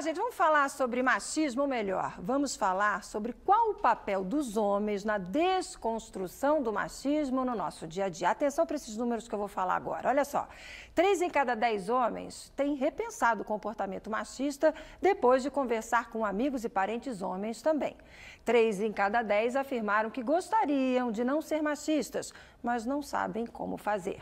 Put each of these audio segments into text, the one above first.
gente, vamos falar sobre machismo, ou melhor, vamos falar sobre qual o papel dos homens na desconstrução do machismo no nosso dia a dia. Atenção para esses números que eu vou falar agora. Olha só, 3 em cada 10 homens têm repensado o comportamento machista depois de conversar com amigos e parentes homens também. 3 em cada 10 afirmaram que gostariam de não ser machistas, mas não sabem como fazer.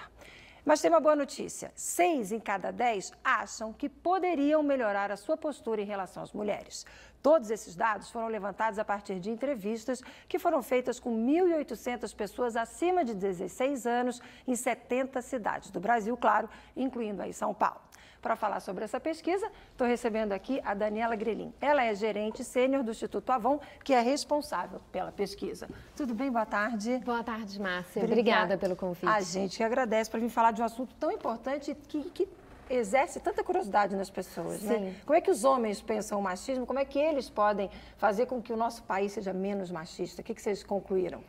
Mas tem uma boa notícia, 6 em cada 10 acham que poderiam melhorar a sua postura em relação às mulheres. Todos esses dados foram levantados a partir de entrevistas que foram feitas com 1.800 pessoas acima de 16 anos em 70 cidades do Brasil, claro, incluindo aí São Paulo. Para falar sobre essa pesquisa, estou recebendo aqui a Daniela Grelin. Ela é gerente sênior do Instituto Avon, que é responsável pela pesquisa. Tudo bem? Boa tarde. Boa tarde, Márcia. Obrigada pelo convite. A gente que agradece por vir falar de um assunto tão importante que exerce tanta curiosidade nas pessoas, né? Como é que os homens pensam o machismo? Como é que eles podem fazer com que o nosso país seja menos machista? O que vocês concluíram?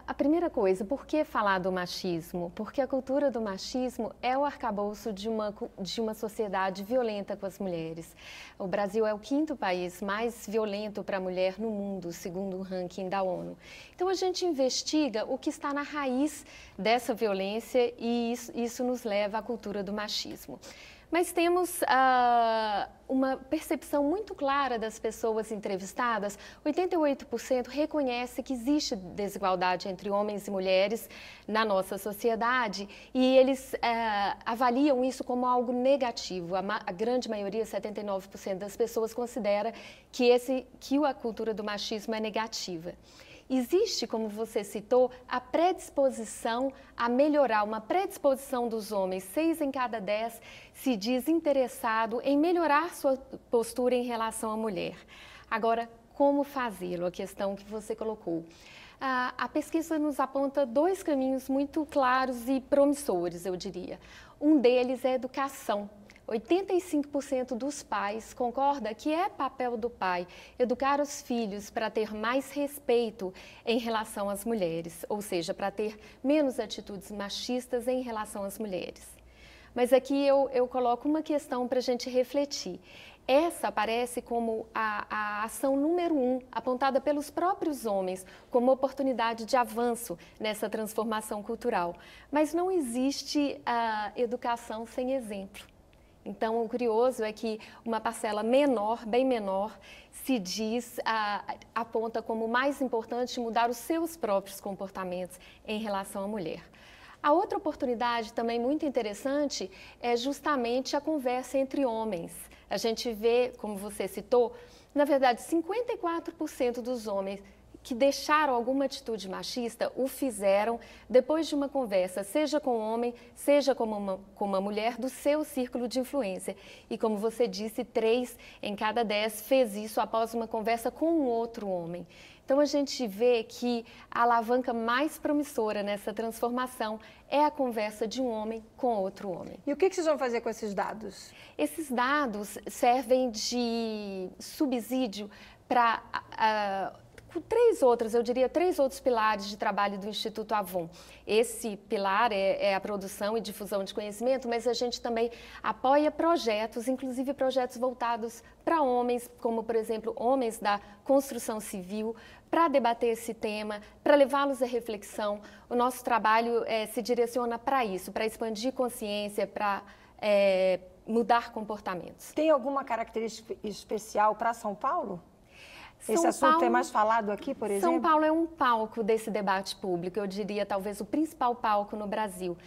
A primeira coisa, por que falar do machismo? Porque a cultura do machismo é o arcabouço de uma sociedade violenta com as mulheres. O Brasil é o 5º país mais violento para a mulher no mundo, segundo o ranking da ONU. Então, a gente investiga o que está na raiz dessa violência e isso nos leva à cultura do machismo. Mas temos uma percepção muito clara das pessoas entrevistadas. 88% reconhece que existe desigualdade entre homens e mulheres na nossa sociedade e eles avaliam isso como algo negativo. A grande maioria, 79% das pessoas, considera que a cultura do machismo é negativa. Existe, como você citou, a predisposição a melhorar, uma predisposição dos homens. 6 em cada 10 se diz interessado em melhorar sua postura em relação à mulher. Agora, como fazê-lo? A questão que você colocou. A pesquisa nos aponta 2 caminhos muito claros e promissores, eu diria. Um deles é a educação. 85% dos pais concorda que é papel do pai educar os filhos para ter mais respeito em relação às mulheres, ou seja, para ter menos atitudes machistas em relação às mulheres. Mas aqui eu coloco uma questão para a gente refletir. Essa aparece como a ação número 1, apontada pelos próprios homens, como oportunidade de avanço nessa transformação cultural. Mas não existe educação sem exemplo. Então, o curioso é que uma parcela menor, bem menor, se diz, aponta como mais importante mudar os seus próprios comportamentos em relação à mulher. A outra oportunidade também muito interessante é justamente a conversa entre homens. A gente vê, como você citou, na verdade, 54% dos homens que deixaram alguma atitude machista o fizeram depois de uma conversa, seja com um homem, seja com uma mulher do seu círculo de influência. E como você disse, 3 em cada 10 fez isso após uma conversa com um outro homem. Então a gente vê que a alavanca mais promissora nessa transformação é a conversa de um homem com outro homem. E o que vocês vão fazer com esses dados? Esses dados servem de subsídio para 3 outros pilares de trabalho do Instituto Avon. Esse pilar é a produção e difusão de conhecimento, mas a gente também apoia projetos, inclusive projetos voltados para homens, como, por exemplo, homens da construção civil, para debater esse tema, para levá-los à reflexão. O nosso trabalho se direciona para isso, para expandir consciência, para mudar comportamentos. Tem alguma característica especial para São Paulo? Esse assunto é mais falado aqui, por exemplo? São Paulo é um palco desse debate público, eu diria talvez o principal palco no Brasil.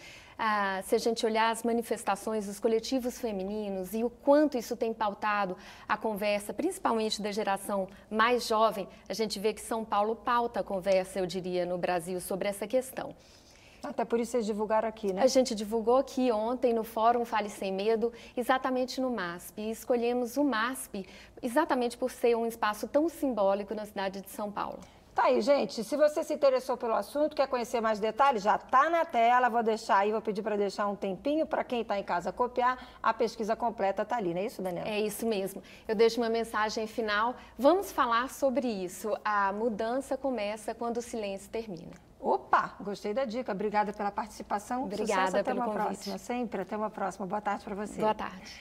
Se a gente olhar as manifestações dos coletivos femininos e o quanto isso tem pautado a conversa, principalmente da geração mais jovem, a gente vê que São Paulo pauta a conversa, eu diria, no Brasil sobre essa questão. Até por isso vocês divulgaram aqui, né? A gente divulgou aqui ontem no Fórum Fale Sem Medo, exatamente no MASP. E escolhemos o MASP exatamente por ser um espaço tão simbólico na cidade de São Paulo. Tá aí, gente. Se você se interessou pelo assunto, quer conhecer mais detalhes, já tá na tela. Vou deixar aí, vou pedir para deixar um tempinho para quem está em casa copiar. A pesquisa completa tá ali, não é isso, Daniela? É isso mesmo. Eu deixo uma mensagem final. Vamos falar sobre isso. A mudança começa quando o silêncio termina. Opa, gostei da dica. Obrigada pela participação. Obrigada pelo convite. Até uma próxima, sempre. Até uma próxima. Boa tarde para você. Boa tarde.